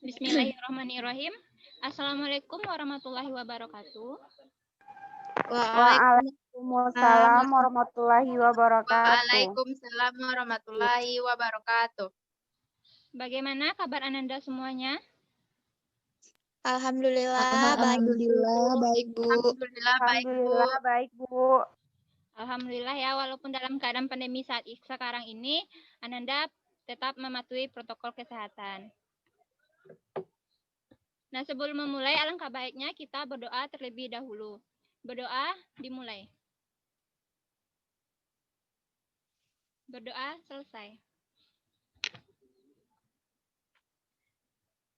Bismillahirrahmanirrahim. Assalamualaikum warahmatullahi wabarakatuh. Waalaikumsalam warahmatullahi wabarakatuh. Waalaikumsalam warahmatullahi wabarakatuh. Bagaimana kabar Ananda semuanya? Alhamdulillah baik, Bu. Alhamdulillah baik, Bu. Alhamdulillah ya, walaupun dalam keadaan pandemi saat sekarang ini, Ananda tetap mematuhi protokol kesehatan. Nah, sebelum memulai, alangkah baiknya kita berdoa terlebih dahulu. Berdoa dimulai. Berdoa selesai.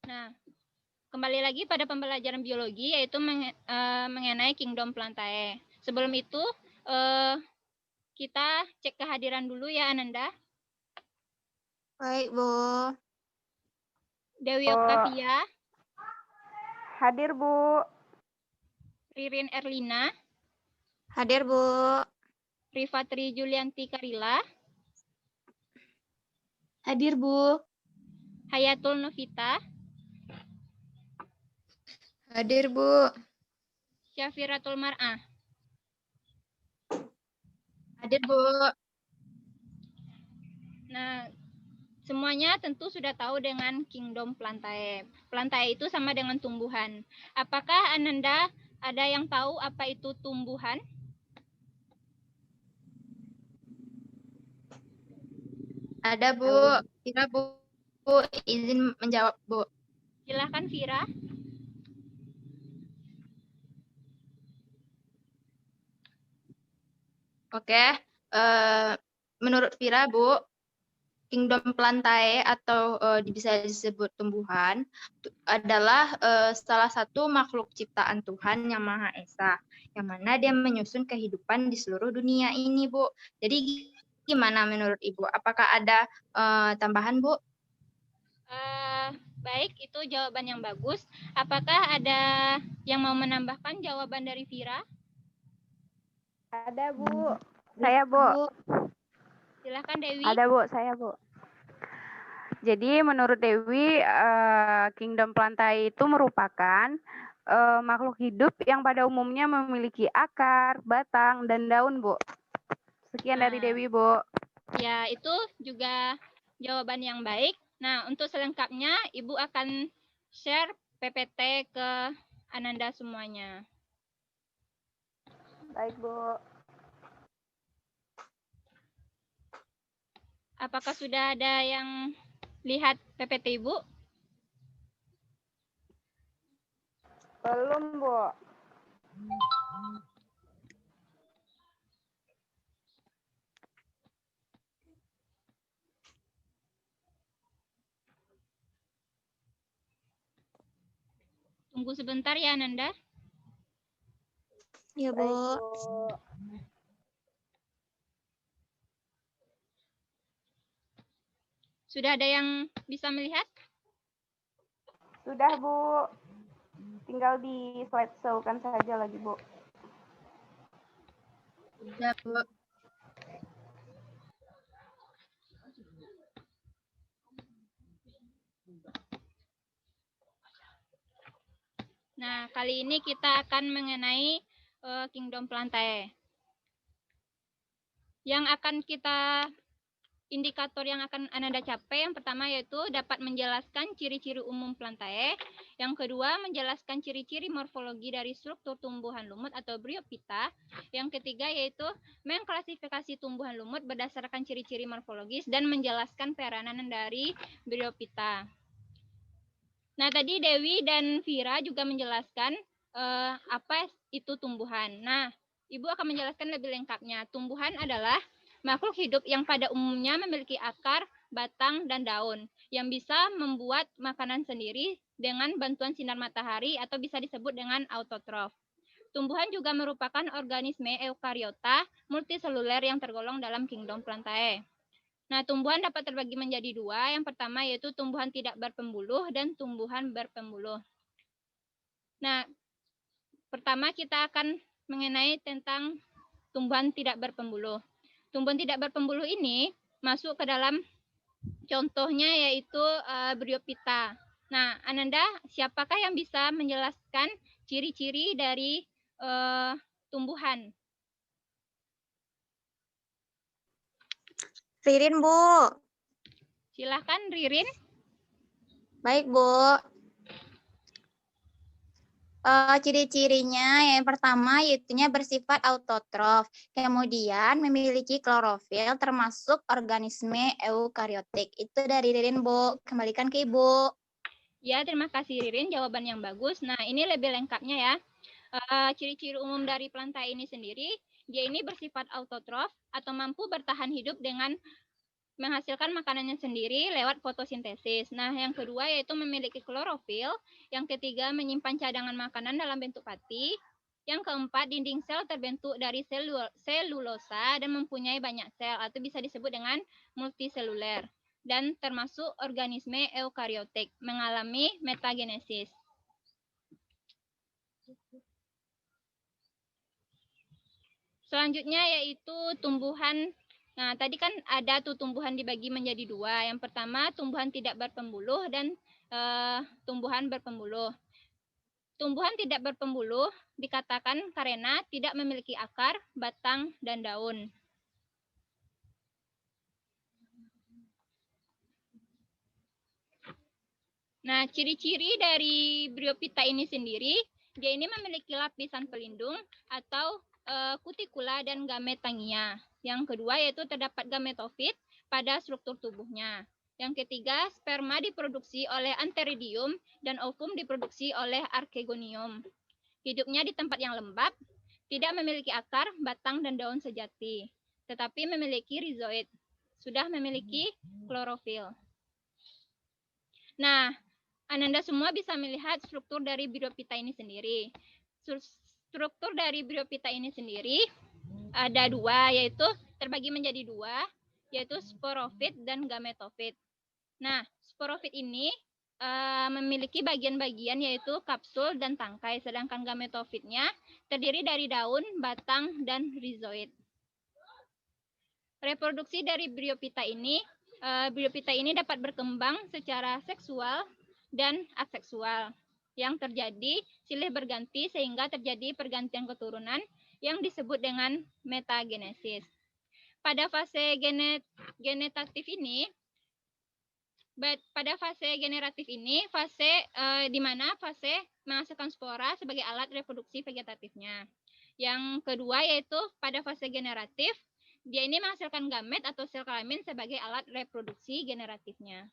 Nah, kembali lagi pada pembelajaran biologi, yaitu mengenai Kingdom Plantae. Sebelum itu, kita cek kehadiran dulu ya, Ananda. Baik, Bu. Dewi Oktavia. Hadir, Bu. Ririn Erlina. Hadir, Bu. Rifatri Julianti Karila. Hadir, Bu. Hayatul Novita. Hadir, Bu. Syafiratul Mar'ah. Hadir, Bu. Nah, semuanya tentu sudah tahu dengan Kingdom Plantae. Plantae itu sama dengan tumbuhan. Apakah Ananda ada yang tahu apa itu tumbuhan? Ada, Bu. Kira, Bu. Izin menjawab, Bu. Silahkan, Vira. Oke. Menurut Vira, Bu, Kingdom Plantae atau bisa disebut tumbuhan adalah salah satu makhluk ciptaan Tuhan yang Maha Esa, yang mana dia menyusun kehidupan di seluruh dunia ini, Bu. Jadi gimana menurut Ibu? Apakah ada tambahan, Bu? Baik, itu jawaban yang bagus. Apakah ada yang mau menambahkan jawaban dari Vira? Ada, Bu. Saya, Bu. Silahkan, Dewi. Ada, Bu. Saya, Bu. Jadi menurut Dewi, Kingdom Plantae itu merupakan makhluk hidup yang pada umumnya memiliki akar, batang, dan daun, Bu. Sekian dari Dewi, Bu. Ya, itu juga jawaban yang baik. Nah, untuk selengkapnya, Ibu akan share PPT ke Ananda semuanya. Baik, Bu. Apakah sudah ada yang lihat PPT Ibu? Belum, Bu. Tunggu sebentar ya, Ananda. Ya, Bu. Baik, Bu. Sudah ada yang bisa melihat? Sudah, Bu. Tinggal di slideshow-kan saja lagi, Bu. Sudah, Bu. Nah, kali ini kita akan mengenai Kingdom Plantae. Indikator yang akan Ananda capai, yang pertama yaitu dapat menjelaskan ciri-ciri umum Plantae. Yang kedua, menjelaskan ciri-ciri morfologi dari struktur tumbuhan lumut atau Bryophyta. Yang ketiga yaitu mengklasifikasi tumbuhan lumut berdasarkan ciri-ciri morfologis dan menjelaskan peranan dari Bryophyta. Nah, tadi Dewi dan Vira juga menjelaskan apa itu tumbuhan. Nah, Ibu akan menjelaskan lebih lengkapnya. Tumbuhan adalah makhluk hidup yang pada umumnya memiliki akar, batang, dan daun yang bisa membuat makanan sendiri dengan bantuan sinar matahari atau bisa disebut dengan autotrof. Tumbuhan juga merupakan organisme eukariota multiseluler yang tergolong dalam Kingdom Plantae. Nah, tumbuhan dapat terbagi menjadi dua. Yang pertama yaitu tumbuhan tidak berpembuluh dan tumbuhan berpembuluh. Nah, pertama kita akan mengenai tentang tumbuhan tidak berpembuluh. Tumbuhan tidak berpembuluh ini masuk ke dalam Contohnya yaitu Bryophyta. Nah, Ananda, siapakah yang bisa menjelaskan ciri-ciri dari tumbuhan? Ririn, Bu. Silahkan, Ririn. Baik, Bu. Ciri-cirinya yang pertama yaitunya bersifat autotrof, kemudian memiliki klorofil termasuk organisme eukariotik. Itu dari Ririn, Bu. Kembalikan ke Ibu. Ya, terima kasih Ririn, jawaban yang bagus. Nah, ini lebih lengkapnya ya. Ciri-ciri umum dari plantae ini sendiri, dia ini bersifat autotrof atau mampu bertahan hidup dengan menghasilkan makanannya sendiri lewat fotosintesis. Nah, yang kedua yaitu memiliki klorofil. Yang ketiga menyimpan cadangan makanan dalam bentuk pati. Yang keempat, dinding sel terbentuk dari selulosa dan mempunyai banyak sel atau bisa disebut dengan multiseluler. Dan termasuk organisme eukariotik, mengalami metagenesis. Selanjutnya yaitu tumbuhan. Nah, tadi kan ada tuh tumbuhan dibagi menjadi dua. Yang pertama, tumbuhan tidak berpembuluh dan tumbuhan berpembuluh. Tumbuhan tidak berpembuluh dikatakan karena tidak memiliki akar, batang, dan daun. Nah, ciri-ciri dari Bryophyta ini sendiri, dia ini memiliki lapisan pelindung atau kutikula dan gametangia. Yang kedua yaitu terdapat gametofit pada struktur tubuhnya. Yang ketiga, sperma diproduksi oleh antheridium dan ovum diproduksi oleh archegonium. Hidupnya di tempat yang lembab, tidak memiliki akar, batang, dan daun sejati, tetapi memiliki rizoid. Sudah memiliki klorofil. Nah, Ananda semua bisa melihat struktur dari Bryophyta ini sendiri. Struktur dari Bryophyta ini sendiri ada dua, yaitu terbagi menjadi dua, yaitu sporofit dan gametofit. Nah, sporofit ini memiliki bagian-bagian yaitu kapsul dan tangkai, sedangkan gametofitnya terdiri dari daun, batang, dan rizoid. Reproduksi dari Bryophyta ini dapat berkembang secara seksual dan aseksual. Yang terjadi silih berganti sehingga terjadi pergantian keturunan yang disebut dengan metagenesis. Pada fase generatif ini, fase di mana fase menghasilkan spora sebagai alat reproduksi vegetatifnya. Yang kedua yaitu pada fase generatif, dia ini menghasilkan gamet atau sel kelamin sebagai alat reproduksi generatifnya.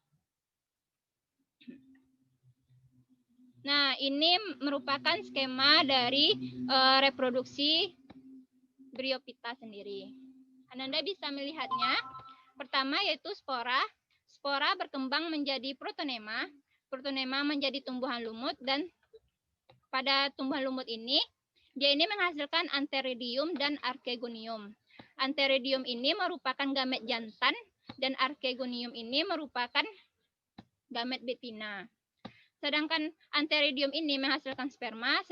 Nah, ini merupakan skema dari reproduksi Bryophyta sendiri. Ananda bisa melihatnya. Pertama yaitu spora. Spora berkembang menjadi protonema. Protonema menjadi tumbuhan lumut dan pada tumbuhan lumut ini, dia ini menghasilkan antheridium dan archegonium. Antheridium ini merupakan gamet jantan dan archegonium ini merupakan gamet betina. Sedangkan antheridium ini menghasilkan sperma,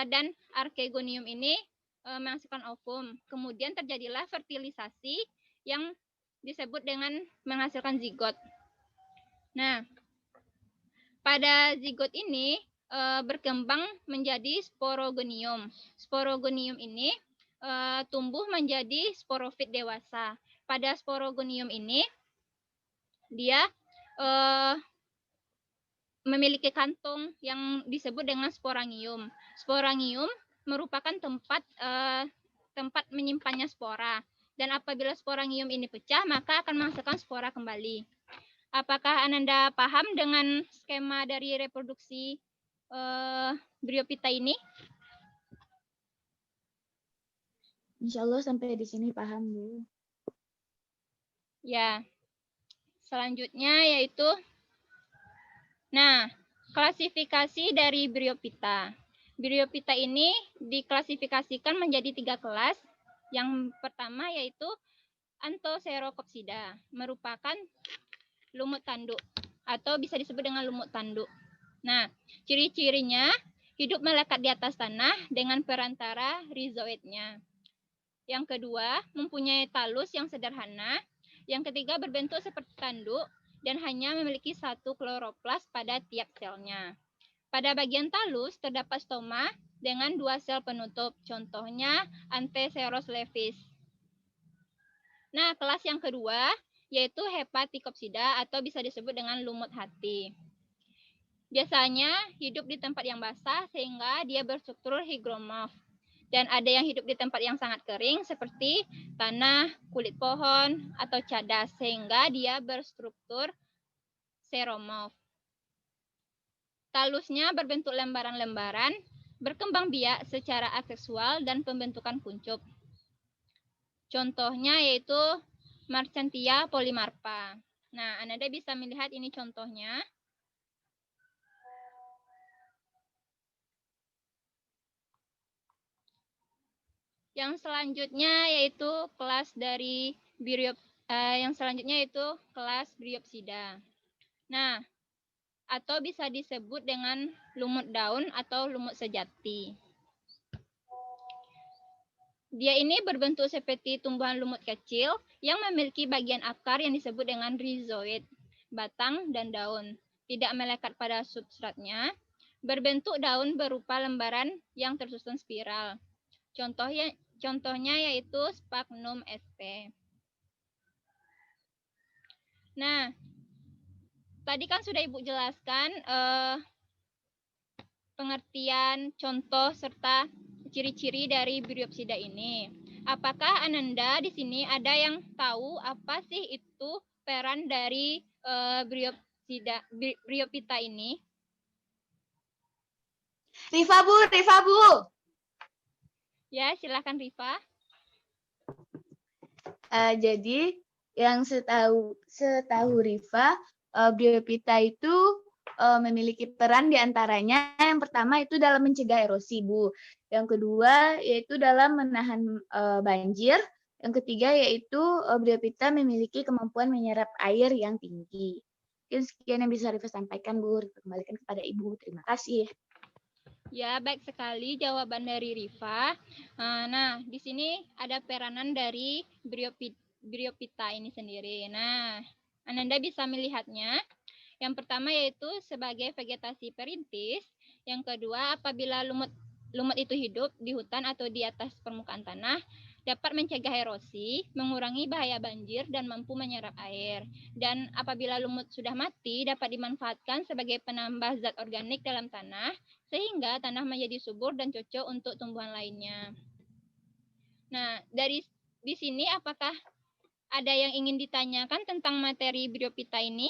dan archegonium ini menghasilkan ovum. Kemudian terjadilah fertilisasi yang disebut dengan menghasilkan zigot. Nah, pada zigot ini berkembang menjadi sporogonium. Sporogonium ini tumbuh menjadi sporofit dewasa. Pada sporogonium ini, dia memiliki kantung yang disebut dengan sporangium. Sporangium merupakan tempat menyimpannya spora. Dan apabila sporangium ini pecah, maka akan menghasilkan spora kembali. Apakah Ananda paham dengan skema dari reproduksi Bryophyta ini? Insya Allah sampai di sini paham, Bu. Ya. Selanjutnya yaitu, nah, klasifikasi dari Bryophyta. Bryophyta ini diklasifikasikan menjadi 3 kelas. Yang pertama yaitu Anthocerocopsida, merupakan lumut tanduk atau bisa disebut dengan lumut tanduk. Nah, ciri-cirinya hidup melekat di atas tanah dengan perantara rizoidnya. Yang kedua, mempunyai talus yang sederhana. Yang ketiga, berbentuk seperti tanduk. dan hanya memiliki satu kloroplas pada tiap selnya. Pada bagian talus terdapat stoma dengan 2 sel penutup, contohnya Antheceros levis. Nah, kelas yang kedua yaitu hepatikopsida atau bisa disebut dengan lumut hati. Biasanya hidup di tempat yang basah sehingga dia berstruktur hygromorph. Dan ada yang hidup di tempat yang sangat kering seperti tanah, kulit pohon, atau cadas sehingga dia berstruktur xeromorph. Talusnya berbentuk lembaran-lembaran, berkembang biak secara aseksual dan pembentukan kuncup. Contohnya yaitu Marchantia polymarpa. Nah, Anda bisa melihat ini contohnya. Yang selanjutnya yaitu kelas dari kelas Bryopsida. Nah, atau bisa disebut dengan lumut daun atau lumut sejati. Dia ini berbentuk seperti tumbuhan lumut kecil yang memiliki bagian akar yang disebut dengan rhizoid, batang dan daun. Tidak melekat pada substratnya, berbentuk daun berupa lembaran yang tersusun spiral. Contohnya yaitu Sphagnum sp. Nah, tadi kan sudah Ibu jelaskan pengertian, contoh, serta ciri-ciri dari Bryopsida ini. Apakah Ananda di sini ada yang tahu apa sih itu peran dari Bryophyta ini? Rifa Bu. Ya, silakan Rifa. Jadi yang setahu Rifa, Bryophyta itu memiliki peran diantaranya yang pertama itu dalam mencegah erosi, Bu. Yang kedua yaitu dalam menahan banjir. Yang ketiga yaitu Bryophyta memiliki kemampuan menyerap air yang tinggi. Mungkin sekian yang bisa Rifa sampaikan, Bu. Rifa kembalikan kepada Ibu. Terima kasih. Ya, baik sekali jawaban dari Rifa. Nah, di sini ada peranan dari Bryophyta ini sendiri. Nah, Ananda bisa melihatnya. Yang pertama yaitu sebagai vegetasi perintis. Yang kedua, apabila lumut itu hidup di hutan atau di atas permukaan tanah, dapat mencegah erosi, mengurangi bahaya banjir, dan mampu menyerap air. Dan apabila lumut sudah mati, dapat dimanfaatkan sebagai penambah zat organik dalam tanah, sehingga tanah menjadi subur dan cocok untuk tumbuhan lainnya. Nah, di sini apakah ada yang ingin ditanyakan tentang materi Bryophyta ini?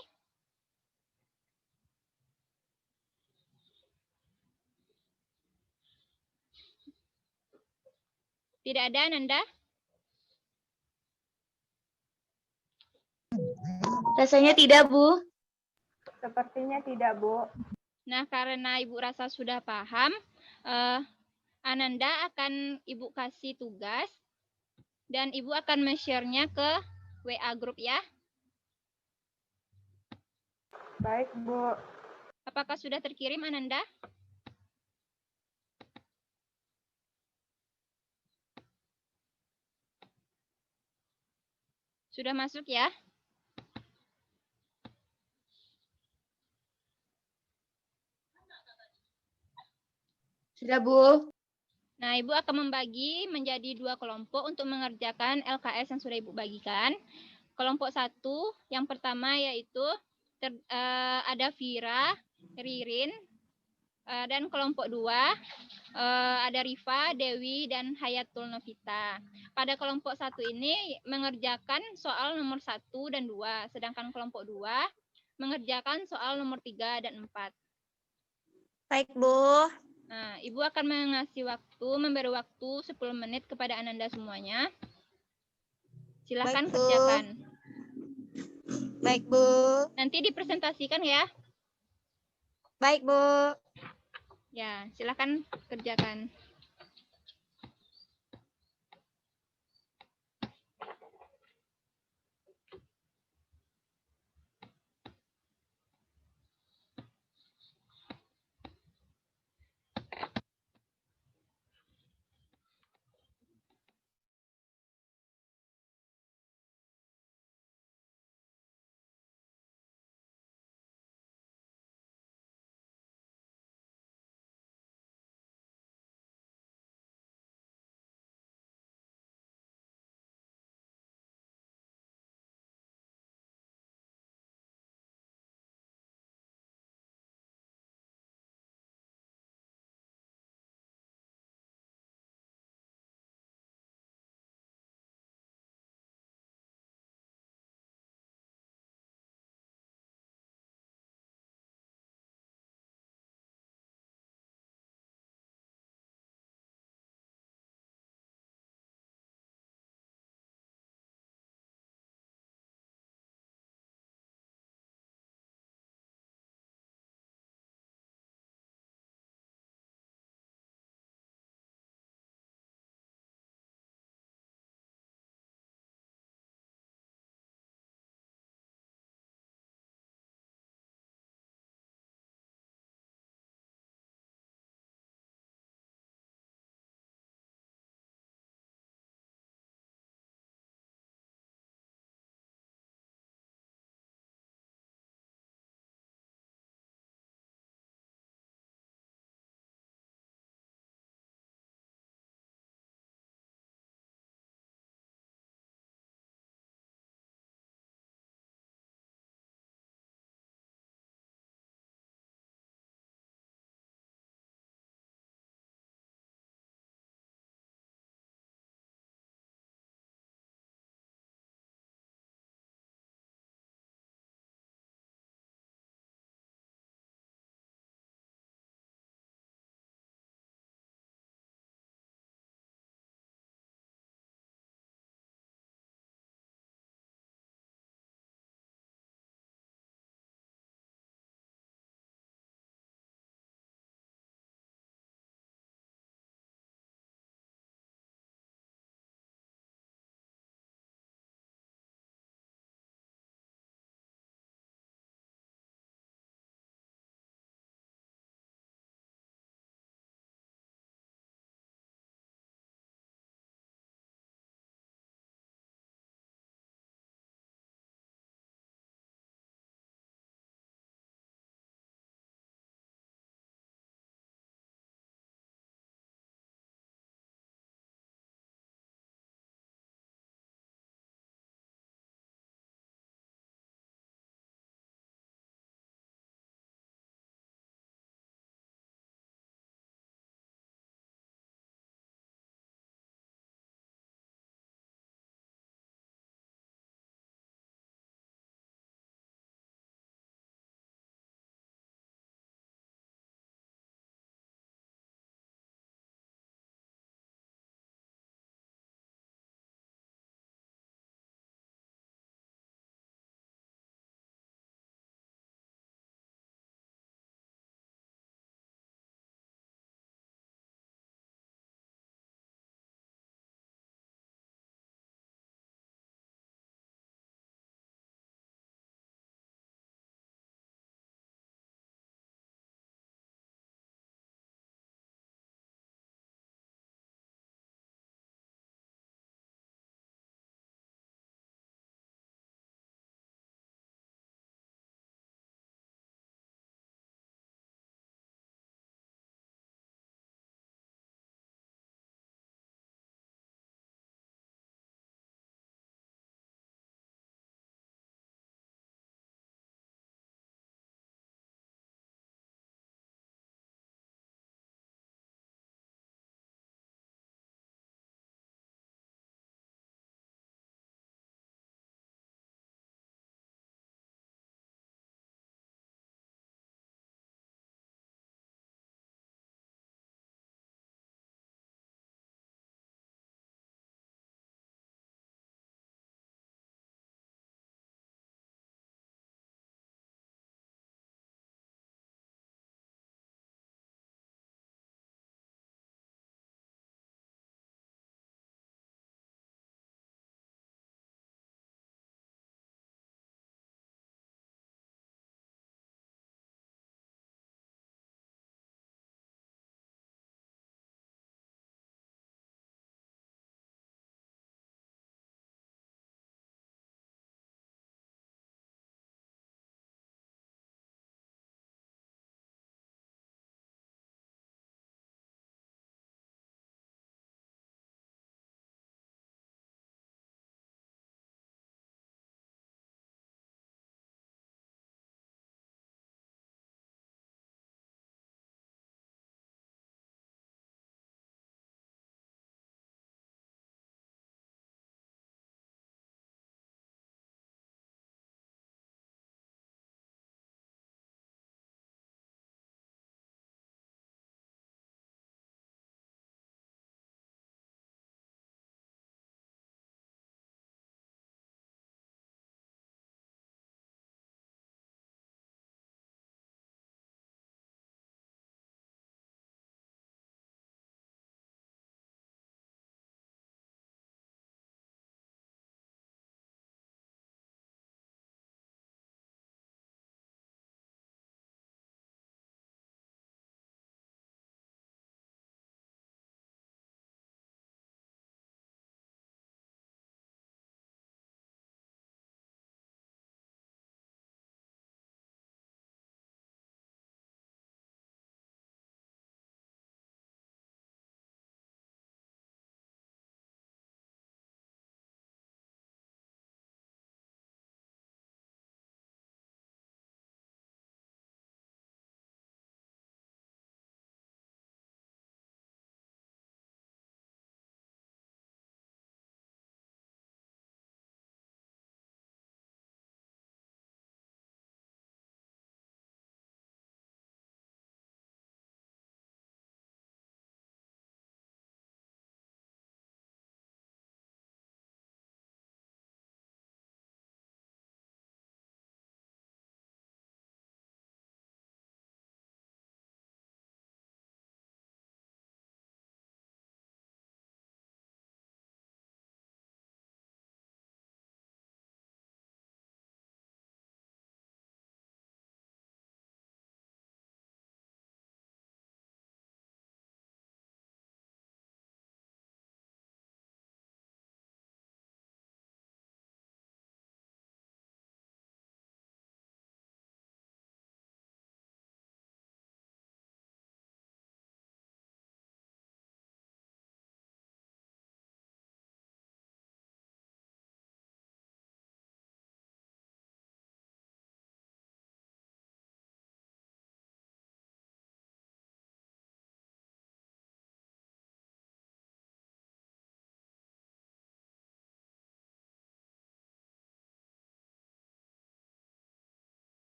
Tidak ada, Nanda? Rasanya tidak, Bu. Sepertinya tidak, Bu. Nah, karena Ibu rasa sudah paham, Ananda akan Ibu kasih tugas dan Ibu akan men-share-nya ke WA group ya. Baik, Bu. Apakah sudah terkirim, Ananda? Sudah masuk ya? Sudah, Bu. Nah, Ibu akan membagi menjadi 2 kelompok untuk mengerjakan LKS yang sudah Ibu bagikan. Kelompok 1, yang pertama yaitu ada Vira, Ririn, dan kelompok 2 ada Rifa, Dewi, dan Hayatul Novita. Pada kelompok 1 ini mengerjakan soal nomor 1 dan 2, sedangkan kelompok 2 mengerjakan soal nomor 3 dan 4. Baik, Bu. Nah, Ibu akan memberi waktu 10 menit kepada Ananda semuanya. Silakan Baik, Bu. kerjakan. Baik, Bu. Nanti dipresentasikan ya. Baik, Bu. Ya, silakan kerjakan.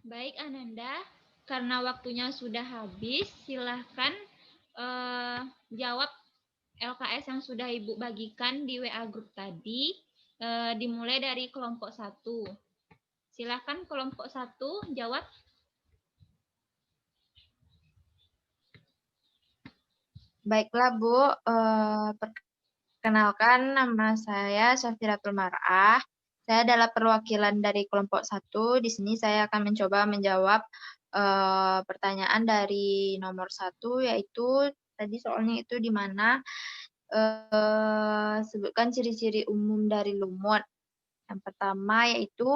Baik Ananda, karena waktunya sudah habis, silahkan jawab LKS yang sudah Ibu bagikan di WA grup tadi, dimulai dari kelompok 1. Silahkan kelompok 1 jawab. Baiklah Bu, perkenalkan nama saya Syafiratul Mar'ah. Saya adalah perwakilan dari kelompok 1. Di sini saya akan mencoba menjawab pertanyaan dari nomor 1, yaitu tadi soalnya itu di mana sebutkan ciri-ciri umum dari lumut. Yang pertama yaitu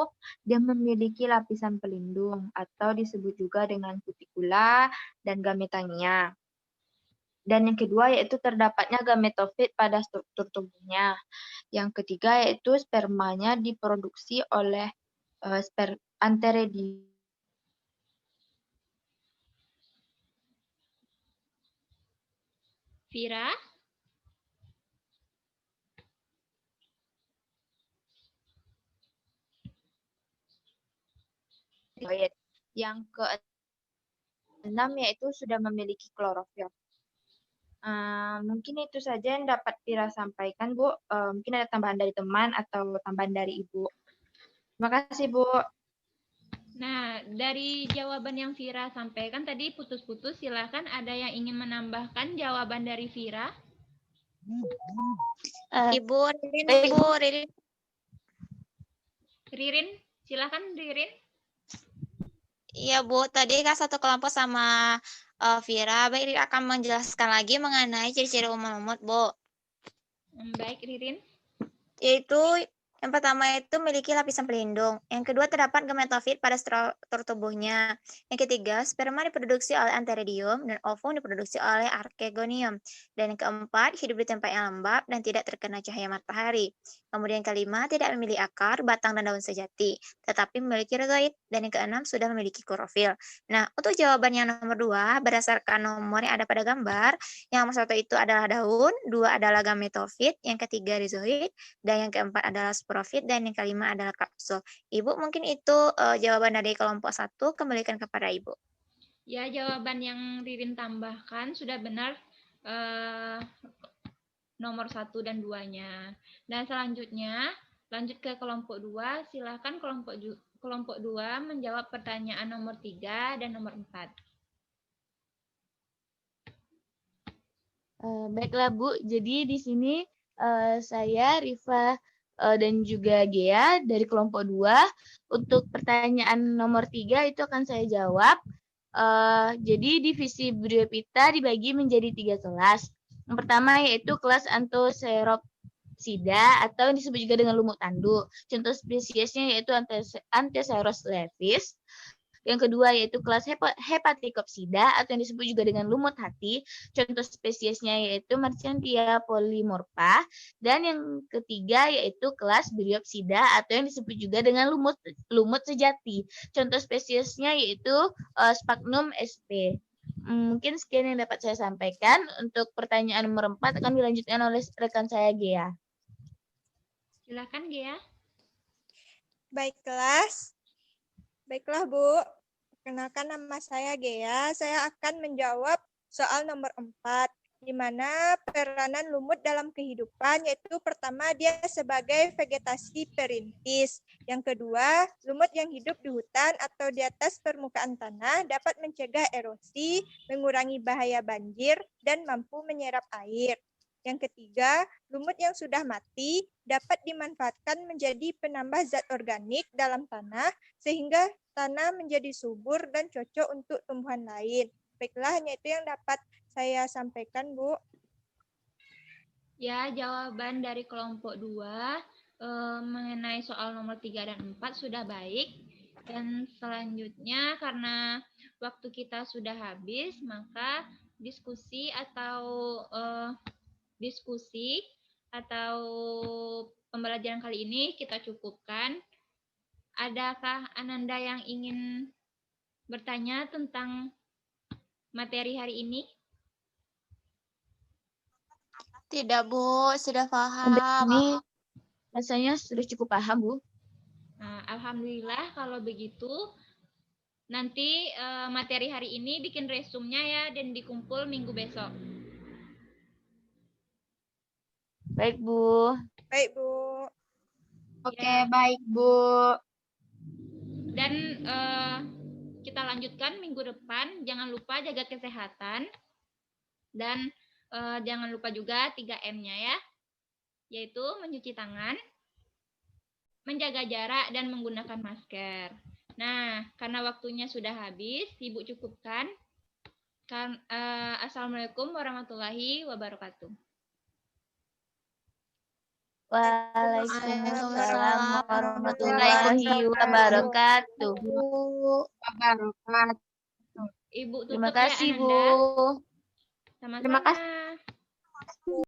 dia memiliki lapisan pelindung atau disebut juga dengan kutikula dan gametangia. Dan yang kedua yaitu terdapatnya gametofit pada struktur tubuhnya. Yang ketiga yaitu spermanya diproduksi oleh anteredium. Vira? Yang keenam yaitu sudah memiliki klorofil. Mungkin itu saja yang dapat Vira sampaikan, Bu. Mungkin ada tambahan dari teman atau tambahan dari Ibu. Terima kasih, Bu. Nah, dari jawaban yang Vira sampaikan tadi putus-putus, silahkan ada yang ingin menambahkan jawaban dari Vira? Ibu Ririn. Ririn, silahkan Ririn. Iya Bu, tadi kan satu kelompok sama Vira. Baik, Ririn akan menjelaskan lagi mengenai ciri-ciri umum lumut, Bu. Baik, Ririn. Yaitu yang pertama itu memiliki lapisan pelindung. Yang kedua terdapat gametofit pada struktur tubuhnya. Yang ketiga, sperma diproduksi oleh antheridium dan ovum diproduksi oleh archegonium. Dan yang keempat, hidup di tempat yang lembab dan tidak terkena cahaya matahari. Kemudian yang kelima, tidak memiliki akar, batang, dan daun sejati, tetapi memiliki rizoid. Dan yang keenam, sudah memiliki klorofil. Nah, untuk jawaban yang nomor 2, berdasarkan nomor yang ada pada gambar, yang nomor 1 itu adalah daun, 2 adalah gametofit, yang ketiga rizoid, dan yang keempat adalah sporofit, dan yang kelima adalah kapsul. Ibu, mungkin itu jawaban dari kelompok 1, kembalikan kepada Ibu. Ya, jawaban yang Ririn tambahkan sudah benar nomor 1 dan 2-nya. Dan selanjutnya, lanjut ke kelompok 2, silakan kelompok 2 menjawab pertanyaan nomor 3 dan nomor 4. Baiklah Bu, jadi di sini saya, Rifa, dan juga Gea dari kelompok 2. Untuk pertanyaan nomor 3 itu akan saya jawab. Jadi divisi Bryophyta dibagi menjadi 3 kelas. Yang pertama yaitu kelas Anthoceropsida atau yang disebut juga dengan lumut tanduk. Contoh spesiesnya yaitu Anthoceraus levis. Yang kedua yaitu kelas Hepaticopsida atau yang disebut juga dengan lumut hati. Contoh spesiesnya yaitu Marchantia polymorpha. Dan yang ketiga yaitu kelas Bryopsida atau yang disebut juga dengan lumut sejati. Contoh spesiesnya yaitu Sphagnum sp. Mungkin sekian yang dapat saya sampaikan. Untuk pertanyaan nomor 4 akan dilanjutkan oleh rekan saya, Gea. Silakan, Gea. Baiklah, Bu. Perkenalkan nama saya Gea. Saya akan menjawab soal nomor 4, di mana peranan lumut dalam kehidupan, yaitu pertama dia sebagai vegetasi perintis. Yang kedua, lumut yang hidup di hutan atau di atas permukaan tanah dapat mencegah erosi, mengurangi bahaya banjir, dan mampu menyerap air. Yang ketiga, lumut yang sudah mati dapat dimanfaatkan menjadi penambah zat organik dalam tanah sehingga tanah menjadi subur dan cocok untuk tumbuhan lain. Baiklah, hanya itu yang dapat saya sampaikan, Bu. Ya, jawaban dari kelompok 2 mengenai soal nomor 3 dan 4 sudah baik. Dan selanjutnya karena waktu kita sudah habis, maka diskusi atau pembelajaran kali ini kita cukupkan. Adakah Ananda yang ingin bertanya tentang materi hari ini? Tidak, Bu. Sudah paham. Ini rasanya sudah cukup paham, Bu. Nah, alhamdulillah kalau begitu. Nanti materi hari ini bikin resumnya ya dan dikumpul minggu besok. Baik, Bu. Baik, Bu. Oke, Ya. baik, Bu. Dan kita lanjutkan minggu depan. Jangan lupa jaga kesehatan. Dan jangan lupa juga 3M-nya ya. Yaitu mencuci tangan, menjaga jarak, dan menggunakan masker. Nah, karena waktunya sudah habis, Ibu cukupkan. Assalamualaikum warahmatullahi wabarakatuh. Waalaikumsalam warahmatullahi wabarakatuh. Ibu tutup Terima kasih, ya, Bu. Ananda. Terima Sama-sama.